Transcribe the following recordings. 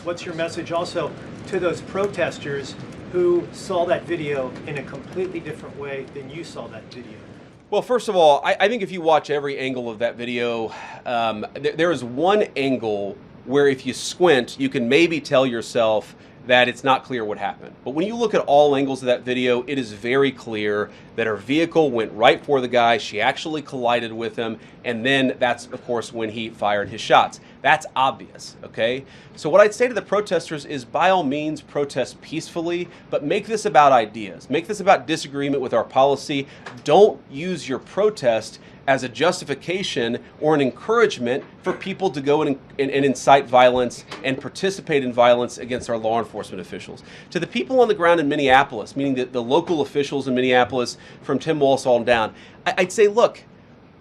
What's your message also to those protesters who saw that video in a completely different way than you saw that video? Well, first of all, I think if you watch every angle of that video, there is one angle where if you squint, you can maybe tell yourself that it's not clear what happened. But when you look at all angles of that video, it is very clear that her vehicle went right for the guy. She actually collided with him. And then that's, of course, when he fired his shots. That's obvious, okay? So what I'd say to the protesters is, by all means, protest peacefully, but make this about ideas. Make this about disagreement with our policy. Don't use your protest as a justification or an encouragement for people to go and incite violence and participate in violence against our law enforcement officials. To the people on the ground in Minneapolis, meaning the local officials in Minneapolis from Tim Walz on down, I'd say, look,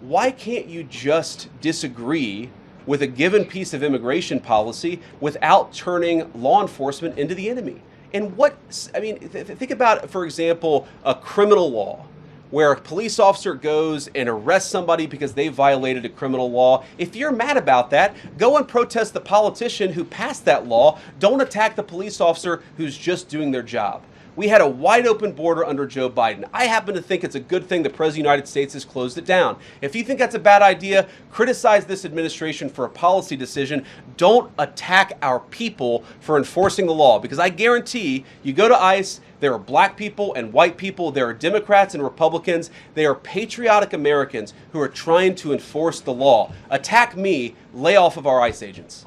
why can't you just disagree with a given piece of immigration policy without turning law enforcement into the enemy? And think about, for example, a criminal law, where a police officer goes and arrests somebody because they violated a criminal law. If you're mad about that, go and protest the politician who passed that law. Don't attack the police officer who's just doing their job. We had a wide open border under Joe Biden. I happen to think it's a good thing the President of the United States has closed it down. If you think that's a bad idea, criticize this administration for a policy decision. Don't attack our people for enforcing the law, because I guarantee you go to ICE, there are black people and white people, there are Democrats and Republicans, they are patriotic Americans who are trying to enforce the law. Attack me, lay off of our ICE agents.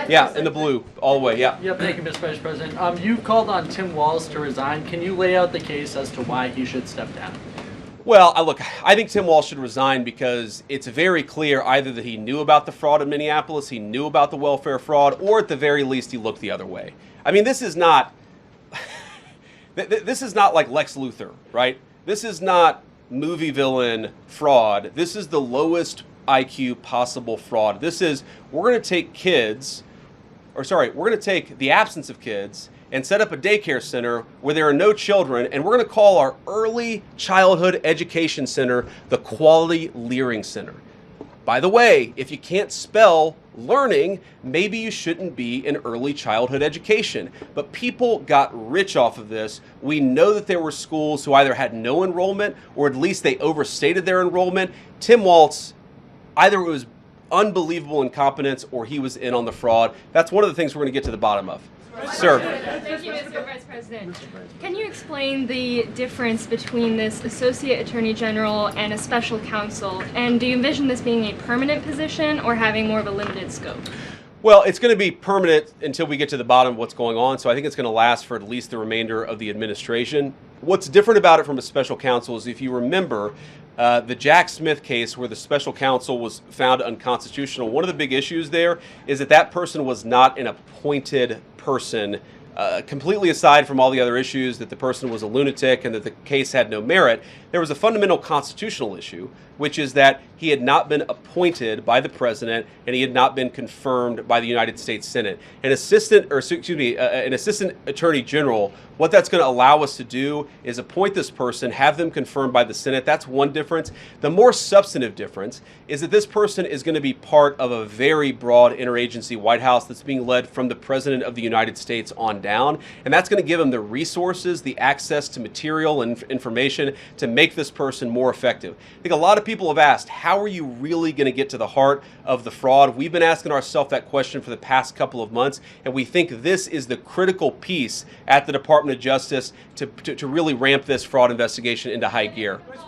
Yeah, in the blue, all the way, yeah. Yep, thank you, Mr. Vice President. You called on Tim Walz to resign. Can you lay out the case as to why he should step down? Well, look, I think Tim Walz should resign because it's very clear either that he knew about the fraud in Minneapolis, he knew about the welfare fraud, or at the very least he looked the other way. I mean, this is not like Lex Luthor, right? This is not movie villain fraud. This is the lowest IQ possible fraud. This is, we're going to take the absence of kids and set up a daycare center where there are no children, and we're going to call our early childhood education center the Quality Learning Center. By the way, if you can't spell learning, maybe you shouldn't be in early childhood education. But people got rich off of this. We know that there were schools who either had no enrollment or at least they overstated their enrollment. Tim Walz, either it was unbelievable incompetence or he was in on the fraud. That's one of the things we're going to get to the bottom of. Sir. Thank you, Mr. Vice President. Can you explain the difference between this Associate Attorney General and a special counsel? And do you envision this being a permanent position or having more of a limited scope? Well, it's going to be permanent until we get to the bottom of what's going on. So I think it's going to last for at least the remainder of the administration. What's different about it from a special counsel is, if you remember, the Jack Smith case where the special counsel was found unconstitutional, one of the big issues there is that that person was not an appointed person, completely aside from all the other issues that the person was a lunatic and that the case had no merit. There was a fundamental constitutional issue, which is that he had not been appointed by the president and he had not been confirmed by the United States Senate. An assistant attorney general, what that's going to allow us to do is appoint this person, have them confirmed by the Senate. That's one difference. The more substantive difference is that this person is going to be part of a very broad interagency White House that's being led from the President of the United States on down. And that's going to give him the resources, the access to material and information to make this person more effective. I think a lot of people have asked, how are you really going to get to the heart of the fraud? We've been asking ourselves that question for the past couple of months, and we think this is the critical piece at the Department of Justice to really ramp this fraud investigation into high gear.